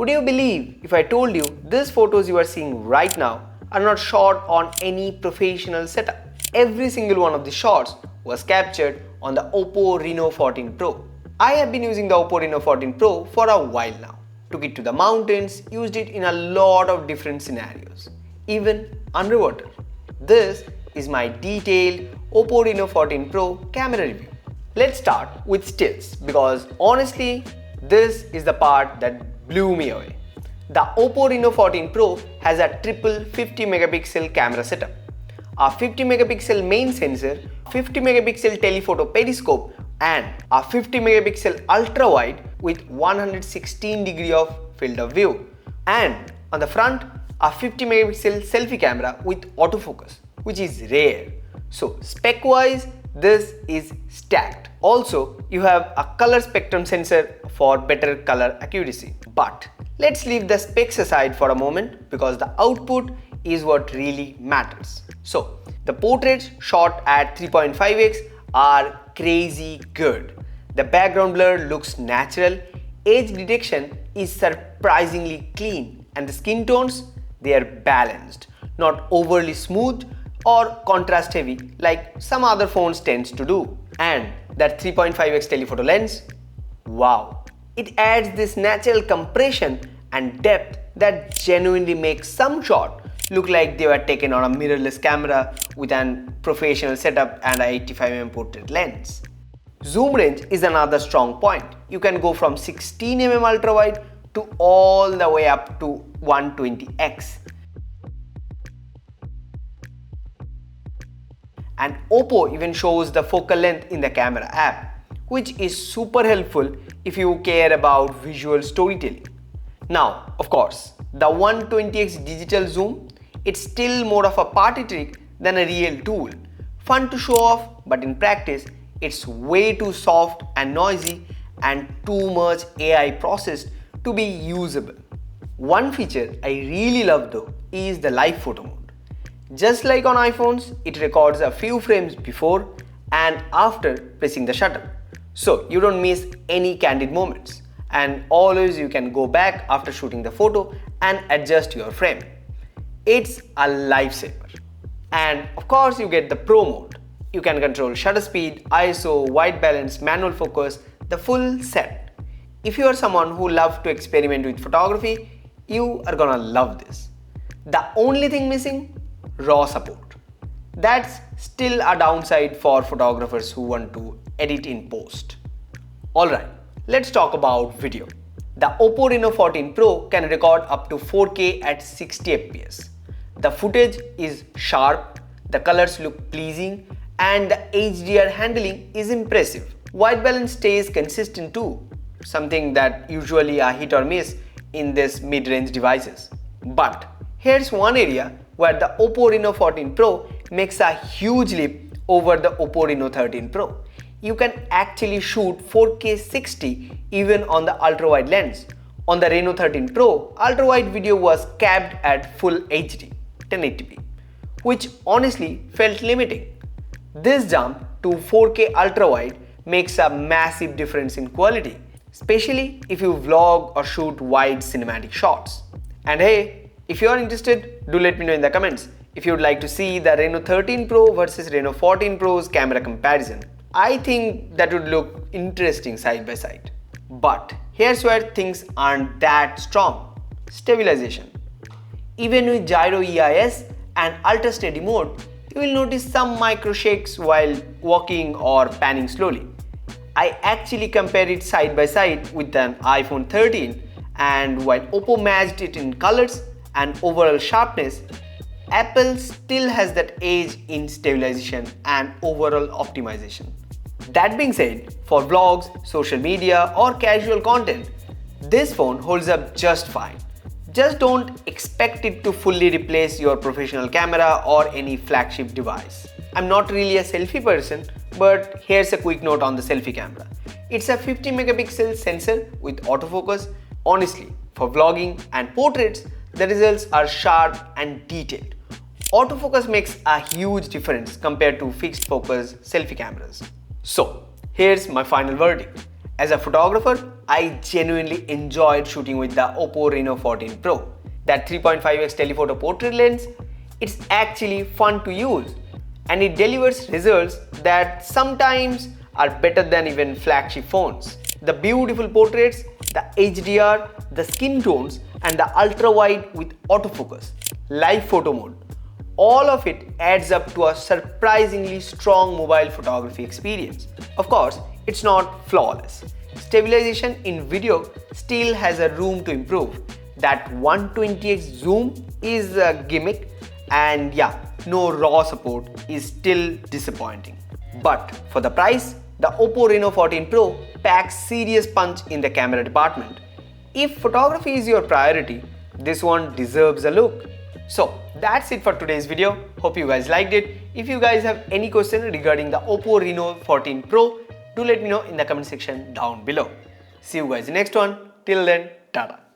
Would you believe if I told you these photos you are seeing right now are not shot on any professional setup? Every single one of the shots was captured on the Oppo Reno 14 Pro. I have been using the Oppo Reno 14 Pro for a while now. Took it to the mountains, used it in a lot of different scenarios, even underwater. This is my detailed Oppo Reno 14 Pro camera review. Let's start with stills because honestly, this is the part that blew me away. The Oppo Reno 14 Pro has a triple 50 megapixel camera setup. A 50 megapixel main sensor, 50 megapixel telephoto periscope and a 50 megapixel ultra wide with 116 degree of field of view. And on the front, a 50 megapixel selfie camera with autofocus, which is rare. So spec wise, this is stacked. Also, you have a color spectrum sensor for better color accuracy. But let's leave the specs aside for a moment because the output is what really matters. So the portraits shot at 3.5x are crazy good. The background blur looks natural, edge detection is surprisingly clean, and the skin tones, they are balanced, not overly smooth or contrast heavy like some other phones tends to do. And that 3.5x telephoto lens, wow, it adds this natural compression and depth that genuinely makes some shot look like they were taken on a mirrorless camera with an professional setup and a 85mm portrait lens. Zoom range is another strong point. You can go from 16mm ultra wide to all the way up to 120x. And Oppo even shows the focal length in the camera app, which is super helpful if you care about visual storytelling. Now, of course, the 120x digital zoom, it's still more of a party trick than a real tool. Fun to show off, but in practice, it's way too soft and noisy and too much AI processed to be usable. One feature I really love though is the live photo mode. Just like on iPhones, it records a few frames before and after pressing the shutter. So you don't miss any candid moments. And always you can go back after shooting the photo and adjust your frame. It's a lifesaver. And of course you get the Pro mode. You can control shutter speed, ISO, white balance, manual focus, the full set. If you are someone who loves to experiment with photography, you are gonna love this. The only thing missing? RAW support. That's still a downside for photographers who want to edit in post. Alright, let's talk about video. The Oppo Reno 14 Pro can record up to 4K at 60 fps. The footage is sharp, the colors look pleasing, and the HDR handling is impressive. White balance stays consistent too, something that usually a hit or miss in these mid-range devices. But here's one area where the Oppo Reno 14 Pro makes a huge leap over the Oppo Reno 13 Pro. You can actually shoot 4K 60 even on the ultra-wide lens. On the Reno 13 Pro, ultra-wide video was capped at full HD, 1080p, which honestly felt limiting. This jump to 4K ultra-wide makes a massive difference in quality, especially if you vlog or shoot wide cinematic shots. And hey, if you are interested, do let me know in the comments if you would like to see the Reno 13 Pro versus Reno 14 Pro's camera comparison. I think that would look interesting side by side. But here's where things aren't that strong. Stabilization. Even with gyro EIS and ultra steady mode, you will notice some micro shakes while walking or panning slowly. I actually compared it side by side with an iPhone 13, and while Oppo matched it in colors and overall sharpness, Apple still has that edge in stabilization and overall optimization. That being said, for vlogs, social media or casual content, this phone holds up just fine. Just don't expect it to fully replace your professional camera or any flagship device. I'm not really a selfie person, but here's a quick note on the selfie camera. It's a 50 megapixel sensor with autofocus. Honestly, for vlogging and portraits, the results are sharp and detailed. Autofocus makes a huge difference compared to fixed focus selfie cameras. So, here's my final verdict. As a photographer, I genuinely enjoyed shooting with the Oppo Reno 14 Pro. That 3.5x telephoto portrait lens, it's actually fun to use and it delivers results that sometimes are better than even flagship phones. The beautiful portraits, the HDR, the skin tones and the ultra wide with autofocus, live photo mode, all of it adds up to a surprisingly strong mobile photography experience. Of course, it's not flawless. Stabilization in video still has a room to improve. That 120x zoom is a gimmick and yeah, no RAW support is still disappointing. But for the price, the Oppo Reno 14 Pro packs serious punch in the camera department. If photography is your priority, this one deserves a look. So that's it for today's video. Hope you guys liked it. If you guys have any question regarding the Oppo Reno 14 Pro, do let me know in the comment section down below. See you guys in the next one. Till then, Tata.